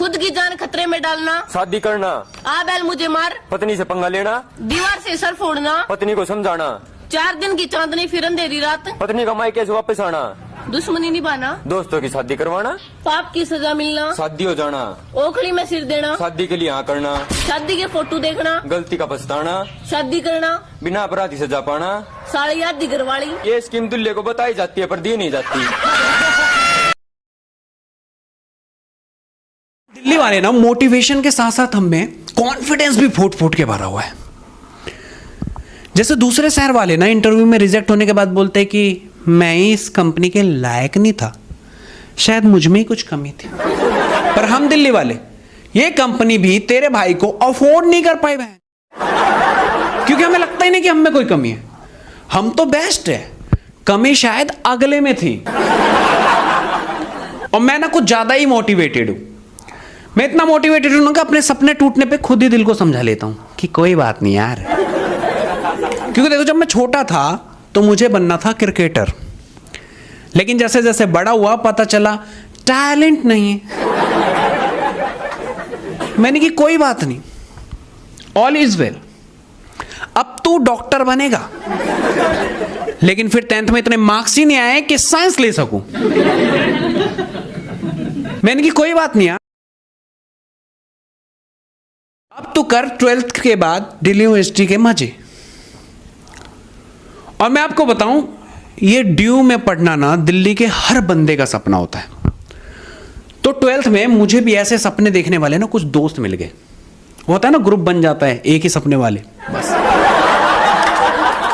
खुद की जान खतरे में डालना, शादी करना, आ बैल मुझे मार, पत्नी से पंगा लेना, दीवार से सर फोड़ना, पत्नी को समझाना, 4 दिन की चांदनी फिर अंधेरी रात, पत्नी का मायके से वापस आना, दुश्मनी निभाना, दोस्तों की शादी करवाना, पाप की सजा मिलना, शादी हो जाना, ओखली में सिर देना, शादी के लिए हाँ करना, शादी के फोटो देखना, गलती का पछताना, शादी करना, बिना अपराधी सजा पाना। साड़ी याद दी घरवाली। ये स्कीम दुल्हे को बताई जाती है पर दी नहीं जाती। दिल्ली वाले ना मोटिवेशन के साथ साथ हमें कॉन्फिडेंस भी फूट फूट के भरा हुआ है। जैसे दूसरे शहर वाले ना इंटरव्यू में रिजेक्ट होने के बाद बोलते हैं कि मैं ही इस कंपनी के लायक नहीं था, शायद मुझ में ही कुछ कमी थी। पर हम दिल्ली वाले, ये कंपनी भी तेरे भाई को अफोर्ड नहीं कर पाई बहन, क्योंकि हमें लगता ही नहीं कि हम में कोई कमी है। हम तो बेस्ट है, कमी शायद अगले में थी। और मैं ना कुछ ज्यादा ही मोटिवेटेड हूं। मैं इतना मोटिवेटेड हूं कि अपने सपने टूटने पे खुद ही दिल को समझा लेता हूं कि कोई बात नहीं यार। क्योंकि देखो, जब मैं छोटा था तो मुझे बनना था क्रिकेटर, लेकिन जैसे जैसे बड़ा हुआ पता चला टैलेंट नहीं है। मैंने कि कोई बात नहीं, ऑल इज वेल, अब तू डॉक्टर बनेगा। लेकिन फिर 10th में इतने मार्क्स ही नहीं आए कि साइंस ले सकूं। मैंने कि कोई बात नहीं यार, अब तू कर 12th के बाद दिल्ली यूनिवर्सिटी के मजे। और मैं आपको बताऊं, ये ड्यू में पढ़ना ना दिल्ली के हर बंदे का सपना होता है। तो 12th में मुझे भी ऐसे सपने देखने वाले ना कुछ दोस्त मिल गए। होता है ना, ग्रुप बन जाता है एक ही सपने वाले, बस।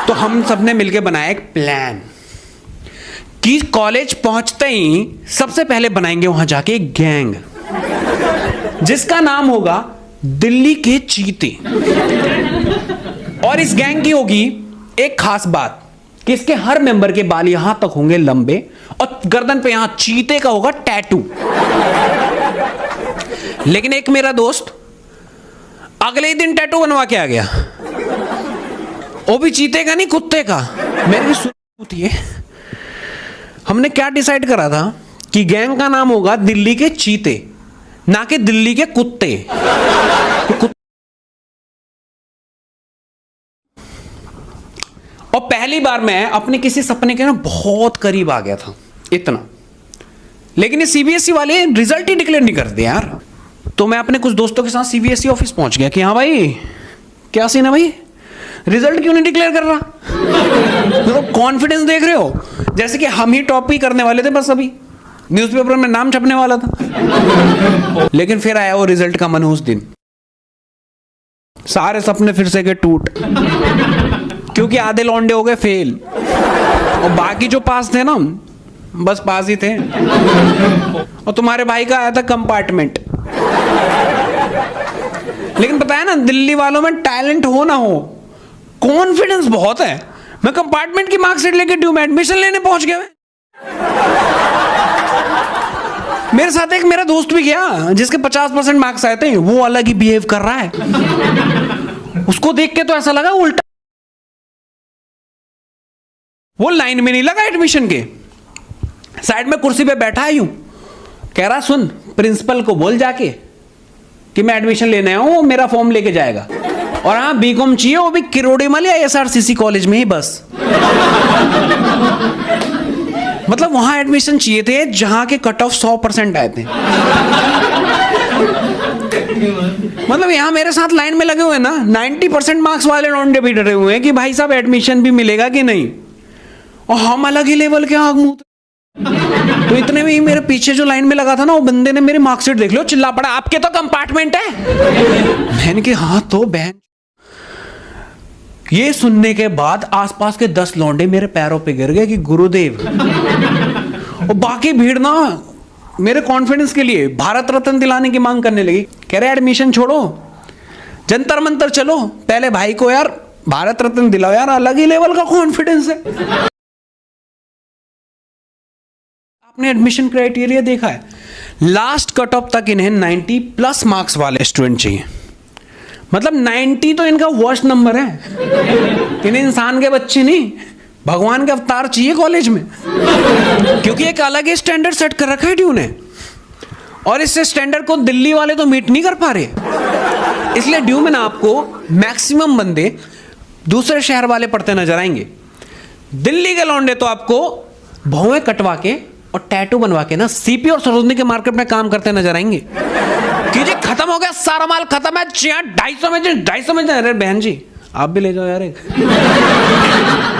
तो हम सबने मिलके बनाया एक प्लान कि कॉलेज पहुंचते ही सबसे पहले बनाएंगे वहां जाके एक गैंग, जिसका नाम होगा दिल्ली के चीते। और इस गैंग की होगी एक खास बात कि इसके हर मेंबर के बाल यहां तक होंगे लंबे और गर्दन पे यहां चीते का होगा टैटू। लेकिन एक मेरा दोस्त अगले ही दिन टैटू बनवा के आ गया, वो भी चीते का नहीं, कुत्ते का। मैंने सुनी है, हमने क्या डिसाइड करा था कि गैंग का नाम होगा दिल्ली के चीते, ना कि दिल्ली के कुत्ते। और पहली बार मैं अपने किसी सपने के ना बहुत करीब आ गया था, इतना। लेकिन ये सीबीएसई वाले रिजल्ट ही डिक्लेयर नहीं करते यार। तो मैं अपने कुछ दोस्तों के साथ सीबीएसई ऑफिस पहुंच गया कि हाँ भाई, क्या सीन है भाई, रिजल्ट क्यों नहीं डिक्लेयर कर रहा? तो कॉन्फिडेंस देख रहे हो, जैसे कि हम ही टॉप ही करने वाले थे, बस अभी न्यूज़पेपर में नाम छपने वाला था। लेकिन फिर आया वो रिजल्ट का मनहूस दिन, सारे सपने फिर से गए टूट, क्योंकि आधे लौंडे हो गए फेल और बाकी जो पास थे ना, बस पास ही थे। और तुम्हारे भाई का आया था कंपार्टमेंट। लेकिन पता है ना, दिल्ली वालों में टैलेंट हो ना हो, कॉन्फिडेंस बहुत है। मैं कंपार्टमेंट की मार्कशीट लेके ड्यू में एडमिशन लेने पहुंच गया। मेरे साथ एक मेरा दोस्त भी गया जिसके 50% मार्क्स आए थे, वो अलग ही बिहेव कर रहा है। उसको देख के तो ऐसा लगा उल्टा, वो लाइन में नहीं लगा एडमिशन के, साइड में कुर्सी पे बैठा है यूं, कह रहा सुन प्रिंसिपल को बोल जाके कि मैं एडमिशन लेने आया हूं, वो मेरा फॉर्म लेके जाएगा। और हाँ, बीकॉम चाहिए, वो भी किरोड़ीमल या एसआरसीसी कॉलेज में ही बस। मतलब वहां एडमिशन चाहिए थे जहां के कट ऑफ 100% आए थे। मतलब यहां मेरे साथ लाइन में लगे हुए ना 90% मार्क्स वाले लौंडे भी डरे हुए हैं कि भाई साहब एडमिशन भी मिलेगा कि नहीं, और हम अलग ही लेवल के आग मुंह। तो इतने में ही मेरे पीछे जो लाइन में लगा था ना, वो बंदे ने मेरी मार्कशीट देख लो, चिल्ला पड़ा आपके तो कंपार्टमेंट है। मैंने कहा हाँ तो बहन। ये सुनने के बाद आसपास के 10 लौंडे मेरे पैरों पे गिर गए कि गुरुदेव। और बाकी भीड़ ना मेरे कॉन्फिडेंस के लिए भारत रत्न दिलाने की मांग करने लगी। कह रहे एडमिशन छोड़ो, जंतर मंतर चलो, पहले भाई को यार भारत रत्न दिलाओ यार, अलग ही लेवल का कॉन्फिडेंस है। आपने एडमिशन क्राइटेरिया देखा है, लास्ट कट ऑफ तक इन्हें 90+ मार्क्स वाले स्टूडेंट चाहिए। मतलब 90 तो इनका वर्स्ट नंबर है। इन्हें इंसान के बच्चे नहीं, भगवान के अवतार चाहिए कॉलेज में, क्योंकि एक अलग ही स्टैंडर्ड सेट कर रखा है ड्यू ने। और इस स्टैंडर्ड को दिल्ली वाले तो मीट नहीं कर पा रहे। इसलिए ड्यू में ना आपको मैक्सिमम बंदे दूसरे शहर वाले पढ़ते नजर आएंगे। दिल्ली के लौंडे तो आपको भौवें कटवा के और टैटू बनवा के ना सीपी और सरोजनी के मार्केट में काम करते नजर आएंगे कि जी खत्म हो गया, सारा माल खत्म है, 250 में। अरे बहन जी आप भी ले जाओ यार एक।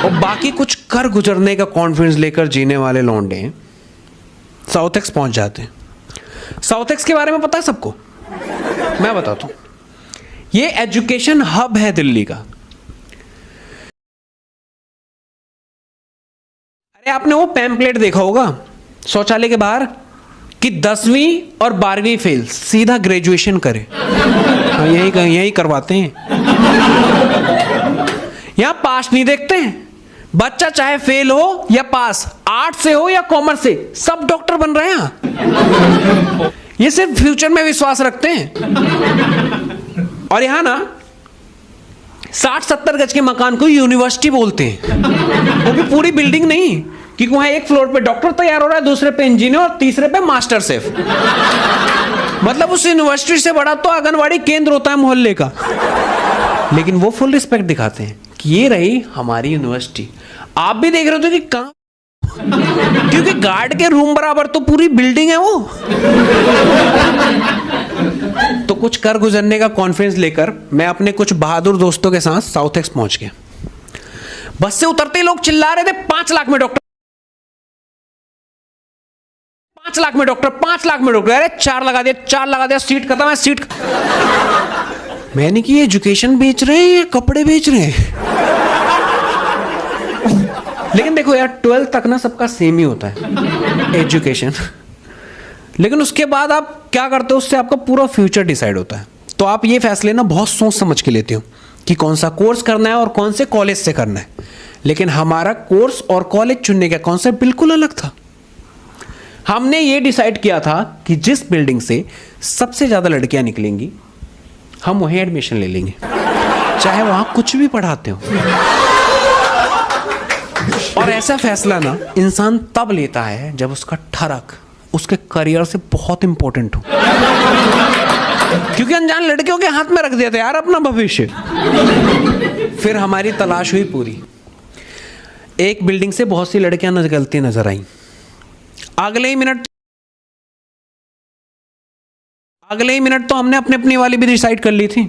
और बाकी कुछ कर गुजरने का कॉन्फिडेंस लेकर जीने वाले लौंडे साउथ एक्स पहुंच जाते हैं। साउथ एक्स के बारे में पता है सबको? मैं बताता हूं। ये एजुकेशन हब है दिल्ली का। अरे आपने वो पैम्पलेट देखा होगा शौचालय के बाहर कि 10वीं और 12वीं फेल सीधा ग्रेजुएशन करे। हाँ, यही करवाते हैं। यहां पास नहीं देखते हैं। बच्चा चाहे फेल हो या पास, आर्ट से हो या कॉमर्स से, सब डॉक्टर बन रहे हैं। ये सिर्फ फ्यूचर में विश्वास रखते हैं। और यहां ना 60-70 गज के मकान को यूनिवर्सिटी बोलते हैं। वो भी पूरी बिल्डिंग नहीं, क्योंकि वहां एक फ्लोर पे डॉक्टर तैयार हो रहा है, दूसरे पे इंजीनियर और तीसरे पे मास्टर शेफ। मतलब उस यूनिवर्सिटी से बड़ा तो आंगनवाड़ी केंद्र होता है मोहल्ले का। लेकिन वो फुल रिस्पेक्ट दिखाते हैं कि ये रही हमारी यूनिवर्सिटी। आप भी देख रहे हो कि कहां, क्योंकि गार्ड के रूम बराबर तो पूरी बिल्डिंग है वो। तो कुछ कर गुजरने का कॉन्फिडेंस लेकर मैं अपने कुछ बहादुर दोस्तों के साथ साउथ एक्स पहुंच गया। बस से उतरते ही लोग चिल्ला रहे थे 5 लाख में डॉक्टर, 5 लाख में डॉक्टर, 5 लाख में डॉक्टर। अरे 4 लगा दिया, सीट खत्म है, सीट। मैंने कि ये एजुकेशन बेच रहे हैं या कपड़े बेच रहे हैं? लेकिन देखो यार 12th तक ना सबका सेम ही होता है एजुकेशन। लेकिन उसके बाद आप क्या करते हो, उससे आपका पूरा फ्यूचर डिसाइड होता है। तो आप ये फैसले ना बहुत सोच समझ के लेते हो कि कौन सा कोर्स करना है और कौन से कॉलेज से करना है। लेकिन हमारा कोर्स और कॉलेज चुनने का कॉन्सेप्ट बिल्कुल अलग था। हमने ये डिसाइड किया था कि जिस बिल्डिंग से सबसे ज्यादा लड़कियां निकलेंगी हम वहीं एडमिशन ले लेंगे, चाहे वहां कुछ भी पढ़ाते हो। और ऐसा फैसला ना इंसान तब लेता है जब उसका ठरक उसके करियर से बहुत इंपॉर्टेंट हो। क्योंकि अनजान लड़कियों के हाथ में रख दिया था यार अपना भविष्य। फिर हमारी तलाश हुई पूरी। एक बिल्डिंग से बहुत सी लड़कियां निकलती नजर आई। अगले ही मिनट तो हमने अपनी वाली भी डिसाइड कर ली थी।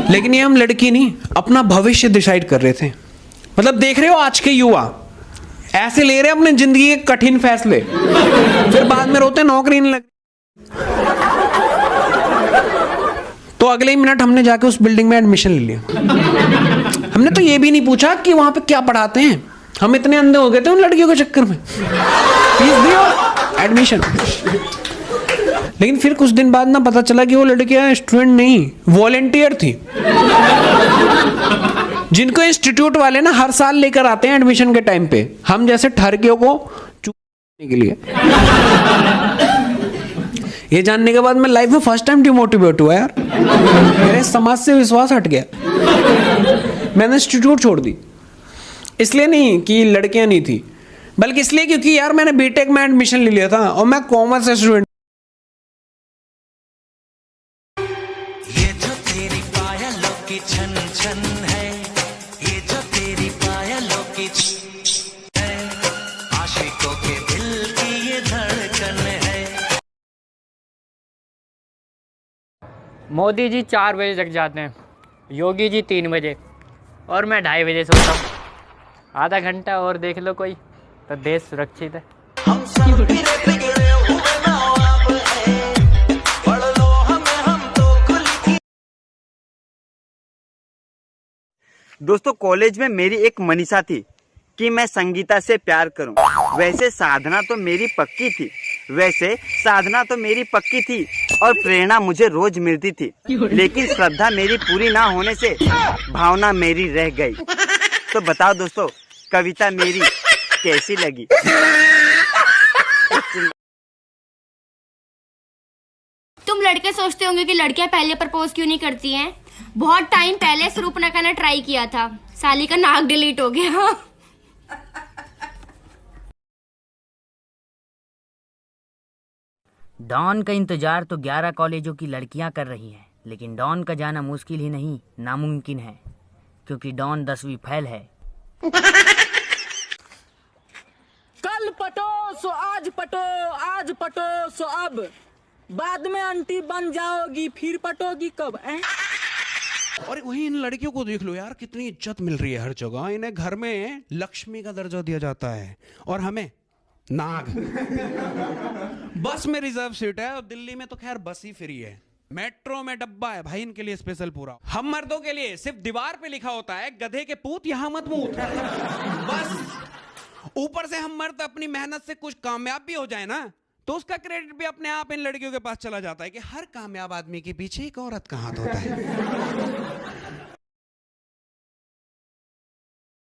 लेकिन ये हम लड़की नहीं, अपना भविष्य डिसाइड कर रहे थे। मतलब देख रहे हो आज के युवा ऐसे ले रहे हैं अपनी जिंदगी के कठिन फैसले, फिर बाद में रोते नौकरी नहीं लग। तो अगले ही मिनट हमने जाके उस बिल्डिंग में एडमिशन ले लिया। हमने तो ये भी नहीं पूछा कि वहां पे क्या पढ़ाते हैं। हम इतने अंधे हो गए थे उन लड़कियों के चक्कर में। फीस दियो, एडमिशन। लेकिन फिर कुछ दिन बाद ना पता चला कि वो लड़कियां स्टूडेंट नहीं, वॉलेंटियर थी, जिनको इंस्टीट्यूट वाले ना हर साल लेकर आते हैं एडमिशन के टाइम पे, हम जैसे ठरकियों को चूकने के लिए। ये जानने के बाद मैं लाइफ में फर्स्ट टाइम डिमोटिवेट हुआ यार। मेरे समाज से विश्वास हट गया। मैंने इंस्टीट्यूट छोड़ दी। इसलिए नहीं कि लड़कियां नहीं थी, बल्कि इसलिए क्योंकि यार मैंने बीटेक में एडमिशन ले लिया था और मैं कॉमर्स स्टूडेंट। ये जो तेरी पायलों की छन छन है, ये जो तेरी पायलों की छन है, आशिकों के दिल की ये धड़कन है। मोदी जी 4 बजे जग जाते हैं, योगी जी 3 बजे, और मैं 2:30 बजे सोता हूँ। आधा घंटा और देख लो कोई, तो देश सुरक्षित है। हम सब बिगड़े हुए माँ बाप हैं, पढ़ लो हमें, हम तो खुली थी। दोस्तों कॉलेज में मेरी एक मनीषा थी कि मैं संगीता से प्यार करूं। वैसे साधना तो मेरी पक्की थी और प्रेरणा मुझे रोज मिलती थी, लेकिन श्रद्धा मेरी पूरी ना होने से भावना मेरी रह गई। तो बताओ दोस्तों कविता मेरी कैसी लगी? तुम लड़के सोचते होंगे कि लड़कियां पहले प्रपोज क्यों नहीं करती हैं? बहुत टाइम पहले शूर्पणखा ने ट्राई किया था, साली का नाक डिलीट हो गया। डॉन का इंतजार तो 11 कॉलेजों की लड़कियां कर रही हैं, लेकिन डॉन का जाना मुश्किल ही नहीं नामुमकिन है, क्योंकि डॉन 10वीं फेल है। कल पटो सो आज पटो, आज पटो सो अब, बाद में आंटी बन जाओगी फिर पटोगी कब? और वही इन लड़कियों को देख लो यार, कितनी इज्जत मिल रही है हर जगह। इन्हें घर में लक्ष्मी का दर्जा दिया जाता है और हमें नाग। बस में रिजर्व सीट है और दिल्ली में तो खैर बस ही फ्री है, मेट्रो में डब्बा है भाई इनके लिए स्पेशल पूरा। हम मर्दों के लिए सिर्फ दीवार पे लिखा होता है गधे के पूत यहां मत मूत। बस ऊपर से हम मर्द अपनी मेहनत से कुछ कामयाब भी हो जाए ना, तो उसका क्रेडिट भी अपने आप इन लड़कियों के पास चला जाता है कि हर कामयाब आदमी के पीछे एक औरत का हाथ होता है।